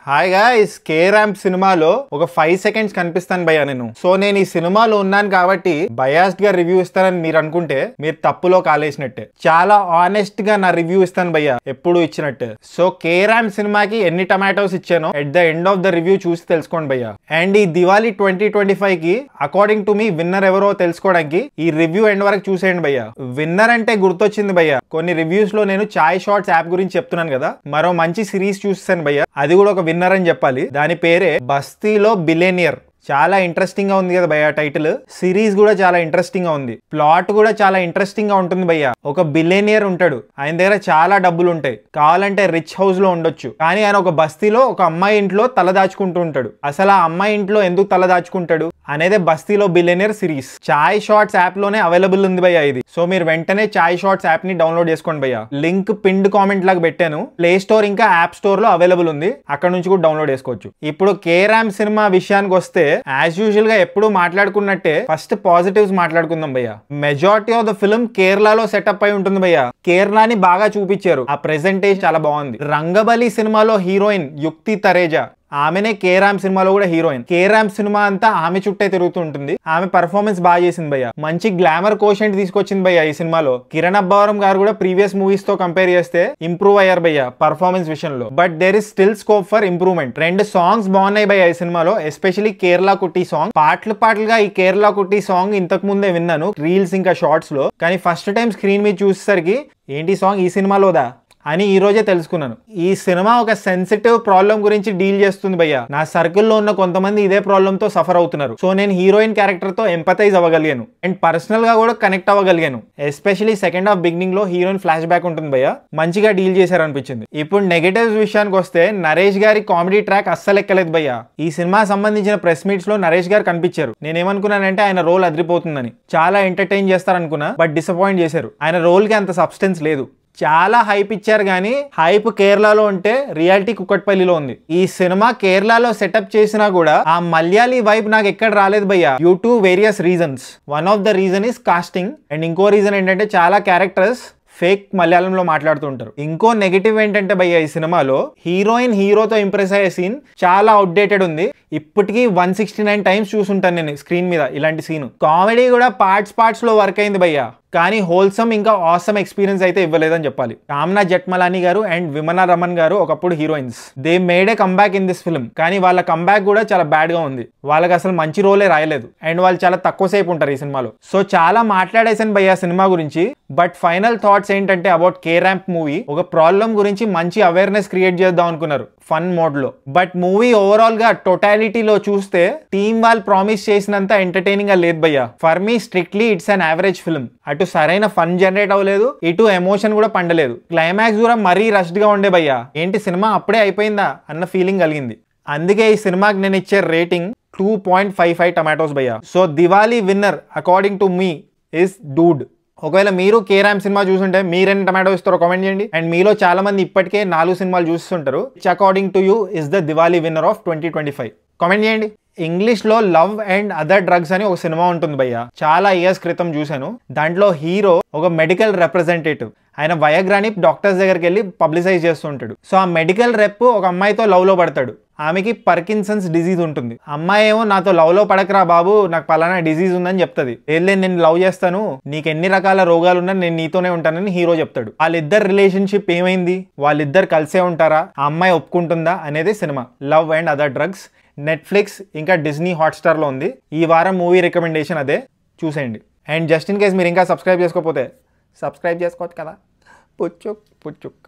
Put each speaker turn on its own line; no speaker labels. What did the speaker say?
Hi guys, K ramp సినిమాలో ఒక 5 seconds కనిపిస్తాను భయ్యా నేను. సో నేను ఈ సినిమాలో ఉన్నాను కాబట్టి బయాస్డ్ గా రివ్యూ ఇస్తానని మీరు అనుకుంటే మీరు తప్పులో కాలేసినట్టే. చాలా ఆనెస్ట్ గా నా రివ్యూ ఇస్తాను భయ్యా, ఎప్పుడు ఇచ్చినట్టే. సో కే ర్యాంప్ సినిమాకి ఎన్ని టమాటోస్ ఇచ్చానో at the end of the review చూసి తెలుసుకోండి భయ్యా. అండ్ ఈ దివాళీ 2025 కి అకార్డింగ్ టు మీ విన్నర్ ఎవరో తెలుసుకోవడానికి ఈ రివ్యూ ఎండ్ వరకు చూసేయండి భయ్యా. విన్నర్ అంటే గుర్తొచ్చింది భయ్యా, కొన్ని రివ్యూస్ లో నేను చాయ్ షార్ట్స్ యాప్ గురించి చెప్తున్నాను కదా, మరో మంచి సిరీస్ చూస్తాను భయ్యా, అది కూడా ఒక విన్నర్ అని చెప్పాలి. దాని పేరే బస్తీలో బిలియనియర్. చాలా ఇంట్రెస్టింగ్ గా ఉంది కదా భయ్యా టైటిల్. సిరీస్ కూడా చాలా ఇంట్రెస్టింగ్ గా ఉంది, ప్లాట్ కూడా చాలా ఇంట్రెస్టింగ్ గా ఉంటుంది భయ్యా. ఒక బిలియనియర్ ఉంటాడు, ఆయన దగ్గర చాలా డబ్బులు ఉంటాయి, కావాలంటే రిచ్ హౌస్ లో ఉండొచ్చు, కానీ ఆయన ఒక బస్తీలో ఒక అమ్మాయి ఇంట్లో తల దాచుకుంటూ ఉంటాడు. అసలు ఆ అమ్మాయి ఇంట్లో ఎందుకు తల దాచుకుంటాడు అనేదే బస్తీలో బిలియనియర్ సిరీస్. చాయ్ షార్ట్స్ యాప్ లోనే అవైలబుల్ ఉంది భయ్యా ఇది. సో మీరు వెంటనే చాయ్ షార్ట్స్ యాప్ ని డౌన్లోడ్ చేసుకోండి భయ్యా. లింక్ పిన్డ్ కామెంట్ లాగా పెట్టాను. ప్లే స్టోర్ ఇంకా యాప్ స్టోర్ లో అవైలబుల్ ఉంది, అక్కడ నుంచి కూడా డౌన్లోడ్ చేసుకోవచ్చు. ఇప్పుడు కే ర్యాంప్ సినిమా విషయానికి వస్తే యాజ్ యూజువల్ గా ఎప్పుడు మాట్లాడుకున్నట్టే ఫస్ట్ పాజిటివ్స్ మాట్లాడుకుందాం భయ్యా. మెజారిటీ ఆఫ్ ద ఫిల్మ్ కేరళలో సెటప్ అయి ఉంటుంది భయ్యా. కేరళని బాగా చూపించారు, ఆ ప్రెజెంటేషన్ చాలా బాగుంది. రంగబలి సినిమాలో హీరోయిన్ యుక్తి తరేజా, ఆమెనే కే ర్యాంప్ సినిమాలో కూడా హీరోయిన్. కే ర్యాంప్ సినిమా అంతా ఆమె చుట్టే తిరుగుతుంటుంది. ఆమె పర్ఫార్మెన్స్ బాగా చేసింది భయ్యా, మంచి గ్లామర్ కోషెంట్ తీసుకొచ్చింది భయ్యా ఈ సినిమాలో. కిరణ్ అబ్బవరం గారు కూడా ప్రీవియస్ మూవీస్ తో కంపేర్ చేస్తే ఇంప్రూవ్ అయ్యారు భయ్యా పర్ఫార్మెన్స్ విషయంలో. But there is still scope for improvement. 2 songs బాగున్నాయి భయ్యా ఈ సినిమాలో, ఎస్పెషల్లీ కేరళ కుట్టి సాంగ్. పాటలుగా ఈ కేరళ కుట్టి సాంగ్ ఇంతకు ముందే విన్నాను రీల్స్ ఇంకా షార్ట్స్ లో, కానీ ఫస్ట్ టైం స్క్రీన్ మీద చూసేసరికి ఏంటి సాంగ్ ఈ సినిమాలోదా అని ఈ రోజే తెలుసుకున్నాను. ఈ సినిమా ఒక సెన్సిటివ్ ప్రాబ్లం గురించి డీల్ చేస్తుంది భయ్యా. నా సర్కిల్లో ఉన్న కొంతమంది ఇదే ప్రాబ్లమ్ తో సఫర్ అవుతున్నారు. సో నేను హీరోయిన్ క్యారెక్టర్ తో ఎంపథైజ్ అవ్వగలిగాను అండ్ పర్సనల్ గా కూడా కనెక్ట్ అవ్వగలిగాను. ఎస్పెషల్లీ సెకండ్ హాఫ్ బిగినింగ్ లో హీరోయిన్ ఫ్లాష్ బ్యాక్ ఉంటుంది భయ్యా, మంచిగా డీల్ చేశారు అనిపించింది. ఇప్పుడు నెగటివ్స్ విషయానికి వస్తే నరేష్ గారి కామెడీ ట్రాక్ అస్సలు ఎక్కలేదు భయ్యా. ఈ సినిమా సంబంధించిన ప్రెస్ మీట్స్ లో నరేష్ గారు కనిపించారు. నేనేమనుకున్నానంటే ఆయన రోల్ అదిరిపోతుందని, చాలా ఎంటర్టైన్ చేస్తారనుకున్నా, బట్ డిసప్పాయింట్ చేశారు. ఆయన రోల్ కి అంత సబ్స్టెన్స్ లేదు. చాలా హైప్ ఇచ్చారు, కానీ హైప్ కేరళలో ఉంటే రియాలిటీ కుక్కట్పల్లిలో ఉంది. ఈ సినిమా కేరళలో సెటప్ చేసినా కూడా ఆ మలయాళీ వైబ్ నాకు ఎక్కడ రాలేదు భయ్యా, due to various reasons. One of the reason is costing, and ఇంకో రీజన్ ఏంటంటే చాలా క్యారెక్టర్స్ ఫేక్ మలయాళంలో మాట్లాడుతూ ఉంటారు. ఇంకో నెగిటివ్ ఏంటంటే భయ్యా, ఈ సినిమాలో హీరోయిన్ హీరోతో ఇంప్రెస్ అయ్యే సీన్ చాలా అవుట్డేటెడ్ ఉంది. ఇప్పటికీ 169 టైమ్స్ చూసుంటాను నేను స్క్రీన్ మీద ఇలాంటి సీన్. కామెడీ కూడా పార్ట్స్ లో వర్క్ అయింది భయ్యా, కానీ హోల్సమ్ ఇంకా ఆసమ్ ఎక్స్పీరియన్స్ అయితే ఇవ్వలేదని చెప్పాలి. కామ్నా జెట్మలానీ గారు అండ్ విమనా రమన్ గారు ఒకప్పుడు heroines. They made A comeback in this film, కానీ వాళ్ళ కంబ్యాక్ కూడా చాలా బ్యాడ్ గా ఉంది. వాళ్ళకి అసలు మంచి రోలే రాయలేదు, అండ్ వాళ్ళు చాలా తక్కువ సేపు ఉంటారు ఈ సినిమాలో. సో చాలా మాట్లాడేసాను భయ్యా సినిమా గురించి. బట్ ఫైనల్ థాట్స్ ఏంటంటే అబౌట్ కే ర్యాంప్ మూవీ, ఒక ప్రాబ్లం గురించి మంచి అవేర్నెస్ క్రియేట్ చేద్దాం అనుకున్నారు ఫన్ మోడ్ లో. బట్ మూవీ ఓవరాల్ గా టోటాలిటీలో చూస్తే టీమ్ వాళ్ళు ప్రామిస్ చేసినంత ఎంటర్టైనింగ్ గా లేదు భయ్యా. For me strictly it's an average film. అటు సరైన ఫన్ జనరేట్ అవ్వలేదు, ఇటు ఎమోషన్ కూడా పండలేదు. క్లైమాక్స్ కూడా మరీ రష్డ్ గా ఉండే భయ్యా, ఏంటి సినిమా అప్పుడే అయిపోయిందా అన్న ఫీలింగ్ కలిగింది. అందుకే ఈ సినిమాకి నేను ఇచ్చే రేటింగ్ 2.55 టమాటోస్ భయ్యా. So Diwali winner according to me is Dude. ఒకవేళ మీరు కే ర్యాంప్ సినిమా చూసుంటే మీరెన్ని టమాటో ఇస్తారో కామెంట్ చేయండి. అండ్ మీలో చాలా మంది ఇప్పటికే 4 సినిమాలు చూస్తుంటారు. Which according to you is the Diwali winner of 2025 comment చేయండి. ఇంగ్లీష్ లో లవ్ అండ్ అదర్ డ్రగ్స్ అని ఒక సినిమా ఉంటుంది భయ్యా, చాలా ఇయర్స్ క్రితం చూశాను. దాంట్లో హీరో ఒక మెడికల్ రిప్రజెంటేటివ్, ఆయన వయగ్రాని డాక్టర్స్ దగ్గరికి వెళ్ళి పబ్లిసైజ్ చేస్తుంటాడు. సో ఆ మెడికల్ రెప్ ఒక అమ్మాయితో లవ్ లో పడతాడు. ఆమెకి పర్కిన్సన్స్ డిజీజ్ ఉంటుంది. అమ్మాయి ఏమో నాతో లవ్ లో పడకరా బాబు, నాకు పలానా డిజీజ్ ఉందని చెప్తుంది. ఏళ్ళే నేను లవ్ చేస్తాను, నీకు ఎన్ని రకాల రోగాలు ఉన్నా నేను నీతోనే ఉంటానని హీరో చెప్తాడు. వాళ్ళిద్దరు రిలేషన్షిప్ ఏమైంది, వాళ్ళిద్దరు కలిసే ఉంటారా, ఆ అమ్మాయి ఒప్పుకుంటుందా అనేది cinema love and other drugs. Netflix ఇంకా డిజ్నీ హాట్స్టార్లో ఉంది. ఈ వారం మూవీ రికమెండేషన్ అదే, చూసేయండి. అండ్ జస్ట్ ఇన్ కేస్ మీరు ఇంకా సబ్స్క్రైబ్ చేసుకోకపోతే సబ్స్క్రైబ్ చేసుకోవచ్చు కదా, పుచ్చుక్ పుచ్చుక్.